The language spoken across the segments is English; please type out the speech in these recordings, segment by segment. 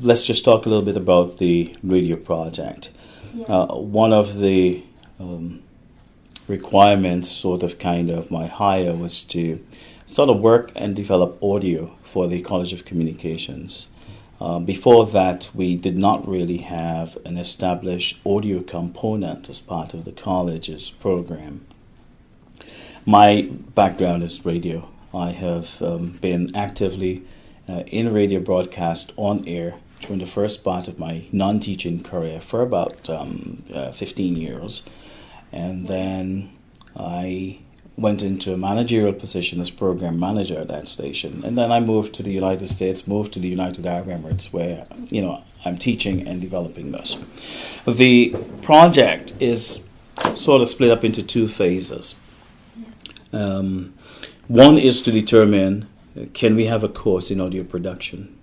let's just talk a little bit about the radio project. Yeah. One of the requirements, sort of kind of my hire, was to sort of work and develop audio for the College of Communications. Before that, we did not really have an established audio component as part of the college's program. My background is radio. I have been actively in radio broadcast on air during the first part of my non-teaching career for about 15 years. And then I went into a managerial position as program manager at that station. And then I moved to the United States, moved to the United Arab Emirates, where, I'm teaching and developing this. The project is sort of split up into two phases. One is to determine, can we have a course in audio production?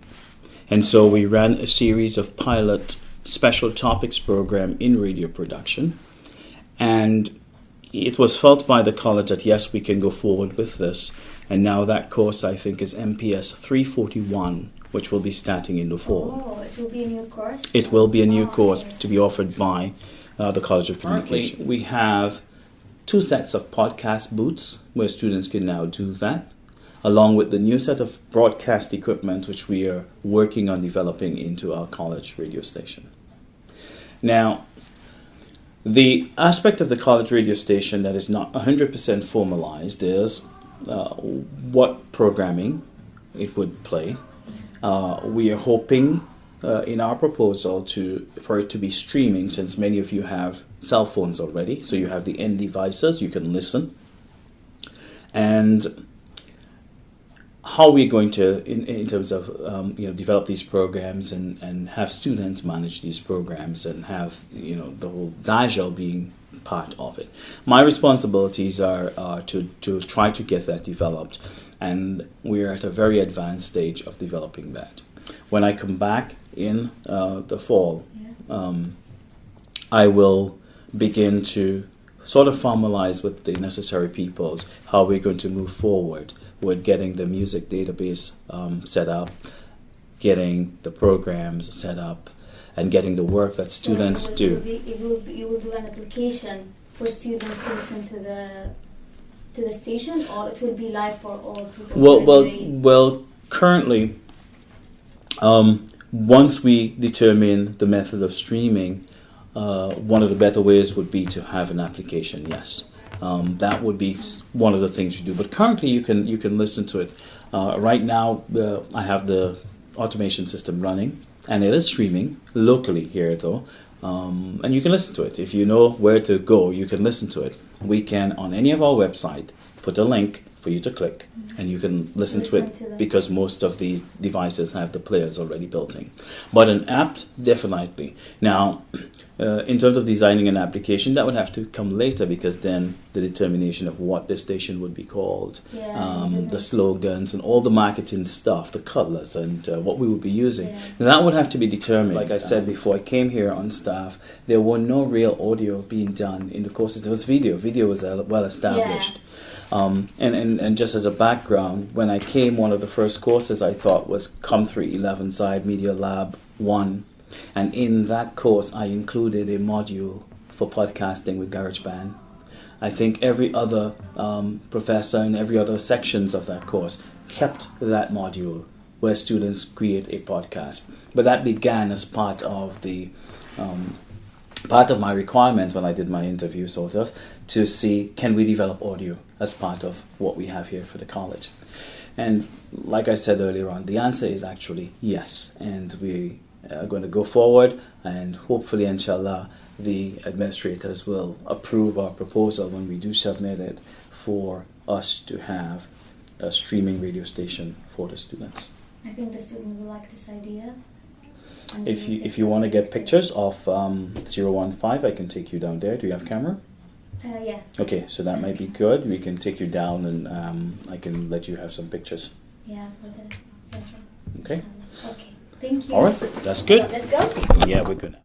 And so we ran a series of pilot special topics program in radio production. And it was felt by the college that yes, we can go forward with this. And now that course, I think, is MPS 341, which will be starting in the fall. Oh, it will be a new course? It will be a new course okay. to be offered by the College of Communication. Currently, we have 2 sets of podcast booths where students can now do that, along with the new set of broadcast equipment which we are working on developing into our college radio station. Now, the aspect of the college radio station that is not 100% formalized is what programming it would play. We are hoping in our proposal for it to be streaming, since many of you have cell phones already, so you have the end devices, you can listen. And how we're going to, in terms of develop these programs and have students manage these programs and have the whole Zagel being part of it. My responsibilities are to try to get that developed, and we're at a very advanced stage of developing that. When I come back in the fall, I will begin to sort of formalize with the necessary peoples how we're going to move forward with getting the music database set up, getting the programs set up, and getting the work that students do. You will do an application for students to listen to the station, or it will be live for all people? Well, currently, once we determine the method of streaming, one of the better ways would be to have an application, yes. That would be one of the things you do. But currently you can listen to it. Right now I have the automation system running, and it is streaming locally here though. And you can listen to it. If you know where to go, you can listen to it. We can, on any of our website, put a link for you to click, and you can listen to it, because most of these devices have the players already built in. But an app, definitely. Now, in terms of designing an application, that would have to come later, because then the determination of what the station would be called, the slogans and all the marketing stuff, the colors and what we would be using, that would have to be determined. Like I said before I came here on staff, there were no real audio being done in the courses. There was video. Video was well established. And just as a background, when I came, one of the first courses I taught was COM311 Side Media Lab 1. And in that course, I included a module for podcasting with GarageBand. I think every other professor and every other sections of that course kept that module where students create a podcast. But that began as part of the part of my requirement when I did my interview, sort of, to see, can we develop audio as part of what we have here for the college? And like I said earlier on, the answer is actually yes. And we are going to go forward, and hopefully, inshallah, the administrators will approve our proposal when we do submit it for us to have a streaming radio station for the students. I think the student will like this idea. If you want to get pictures of 015, I can take you down there. Do you have camera? Yeah. Okay, so that might be good. We can take you down, and I can let you have some pictures. Yeah, for the center. Okay. Okay. Thank you. All right, that's good. Let's go. Yeah, we're good.